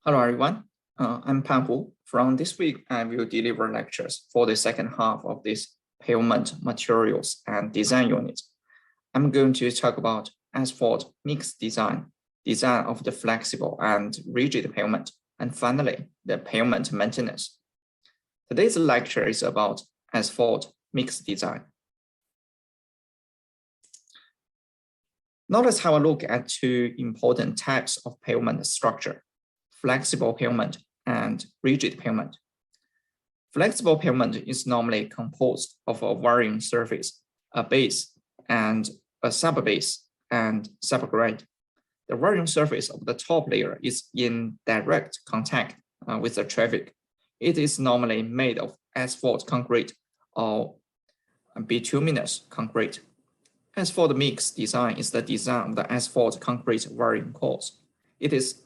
Hello, everyone. I'm Pan Hu. From this week, I will deliver lectures for the second half of this pavement materials and design unit. I'm going to talk about asphalt mix design, design of the flexible and rigid pavement, and finally, the pavement maintenance. Today's lecture is about asphalt mix design. Now let's have a look at two important types of pavement structure: flexible pavement and rigid pavement. Flexible pavement is normally composed of a varying surface, a base, and a subbase and subgrade. The varying surface of the top layer is in direct contact with the traffic. It is normally made of asphalt concrete or bituminous concrete. Asphalt mix design is the design of the asphalt concrete varying course. It is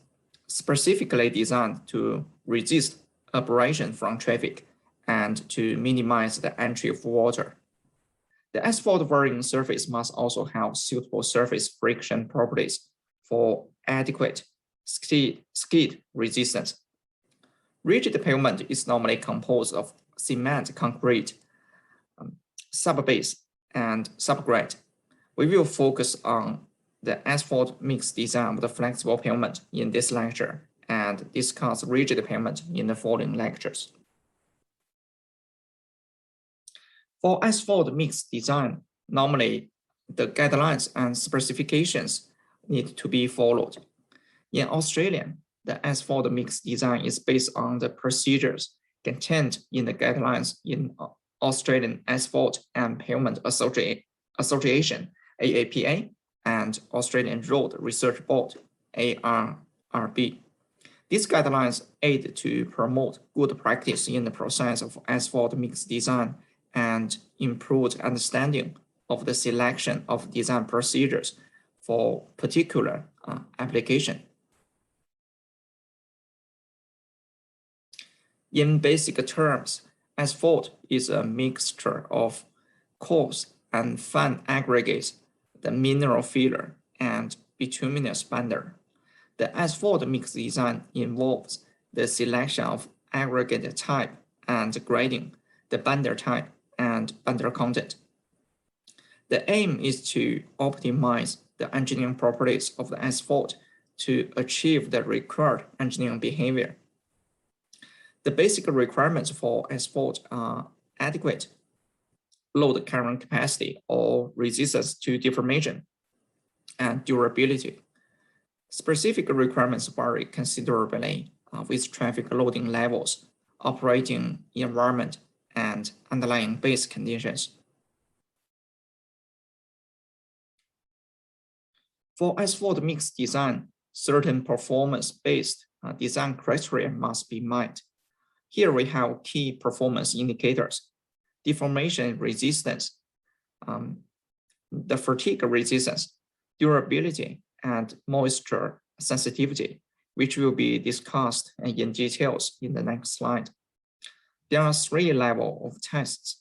specifically designed to resist abrasion from traffic and to minimize the entry of water. The asphalt varying surface must also have suitable surface friction properties for adequate skid resistance. Rigid pavement is normally composed of cement concrete, subbase, and subgrade. We will focus on the asphalt mix design of the flexible pavement in this lecture and discuss rigid pavement in the following lectures. For asphalt mix design, normally the guidelines and specifications need to be followed. In Australia, the asphalt mix design is based on the procedures contained in the guidelines in Australian Asphalt and Pavement Association, AAPA, and Australian Road Research Board, ARRB. These guidelines aid to promote good practice in the process of asphalt mix design and improved understanding of the selection of design procedures for particular application. In basic terms, asphalt is a mixture of coarse and fine aggregates, the mineral filler, and bituminous binder. The asphalt mix design involves the selection of aggregate type and grading, the binder type, and binder content. The aim is to optimize the engineering properties of the asphalt to achieve the required engineering behavior. The basic requirements for asphalt are adequate load carrying capacity or resistance to deformation, and durability. Specific requirements vary considerably with traffic loading levels, operating environment, and underlying base conditions. For asphalt mix design, certain performance-based design criteria must be met. Here we have key performance indicators: deformation resistance, the fatigue resistance, durability, and moisture sensitivity, which will be discussed in details in the next slide. There are three levels of tests.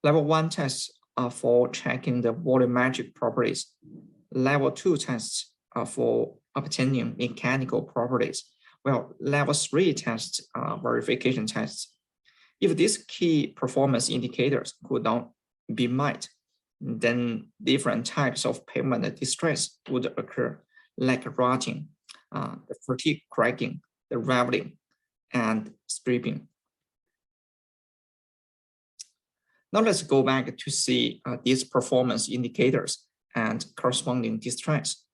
Level 1 tests are for checking the volumetric properties. Level 2 tests are for obtaining mechanical properties, while Level 3 tests are verification tests. If these key performance indicators could not be met, then different types of pavement distress would occur, like rotting, the fatigue cracking, the raveling, and stripping. Now let's go back to see these performance indicators and corresponding distress.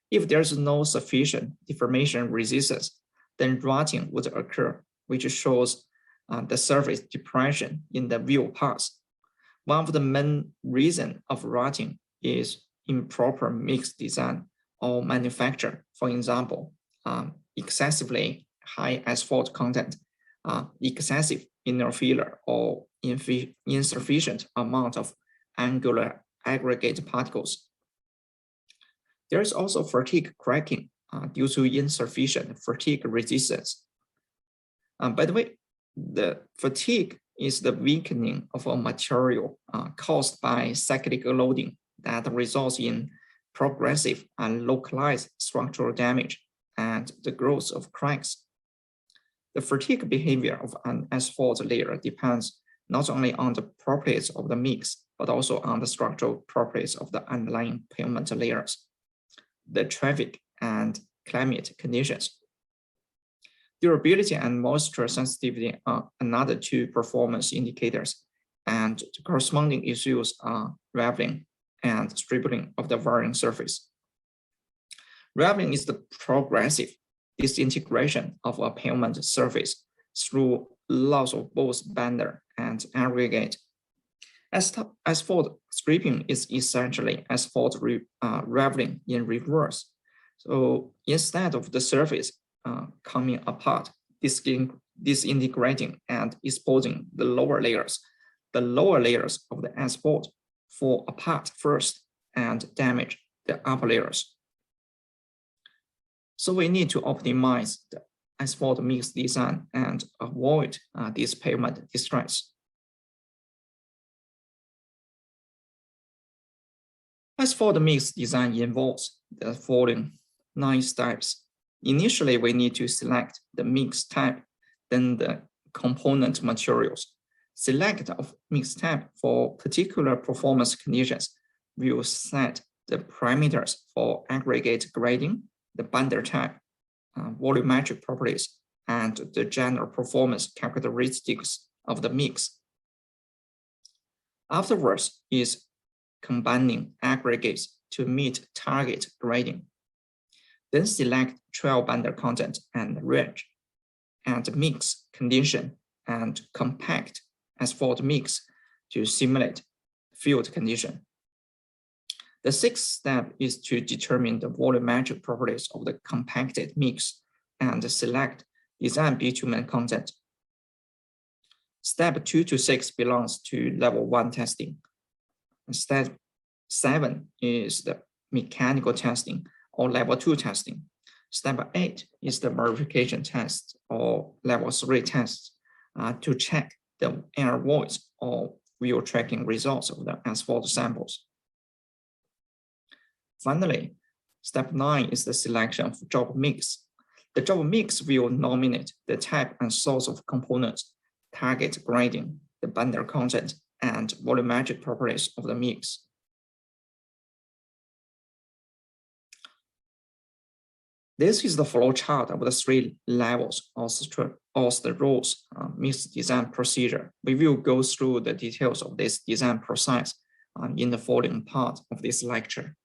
If there's no sufficient deformation resistance, then rotting would occur, which shows the surface depression in the wheel path. One of the main reasons of rotting is improper mix design or manufacture. For example, excessively high asphalt content, excessive inner filler, or insufficient amount of angular aggregate particles. There is also fatigue cracking due to insufficient fatigue resistance. By the way, the fatigue is the weakening of a material caused by cyclic loading that results in progressive and localized structural damage and the growth of cracks. The fatigue behavior of an asphalt layer depends not only on the properties of the mix, but also on the structural properties of the underlying pavement layers, the traffic and climate conditions. Durability and moisture sensitivity are another two performance indicators, and the corresponding issues are raveling and stripping of the varying surface. Raveling is the progressive disintegration of a pavement surface through loss of both binder and aggregate. Asphalt stripping is essentially asphalt raveling in reverse. So instead of the surface coming apart, disintegrating and exposing the lower layers of the asphalt fall apart first and damage the upper layers. So we need to optimize the asphalt mix design and avoid this pavement distress. Asphalt mix design involves the following 9 steps. Initially, we need to select the mix type, then the component materials. Select of mix type for particular performance conditions. We will set the parameters for aggregate grading, the binder type, volumetric properties, and the general performance characteristics of the mix. Afterwards is combining aggregates to meet target grading. Then select trial binder content and range, and mix condition and compact asphalt mix to simulate field condition. The 6th step is to determine the volumetric properties of the compacted mix and select design bitumen content. Step 2 to 6 belongs to level 1 testing. Step 7 is the mechanical testing or level 2 testing. Step 8 is the verification test or level 3 test to check the air voids or wheel tracking results of the asphalt samples. Finally, step 9 is the selection of job mix. The job mix will nominate the type and source of components, target grading, the binder content, and volumetric properties of the mix. This is the flow chart of the 3 levels of the rules mix design procedure. We will go through the details of this design process in the following part of this lecture.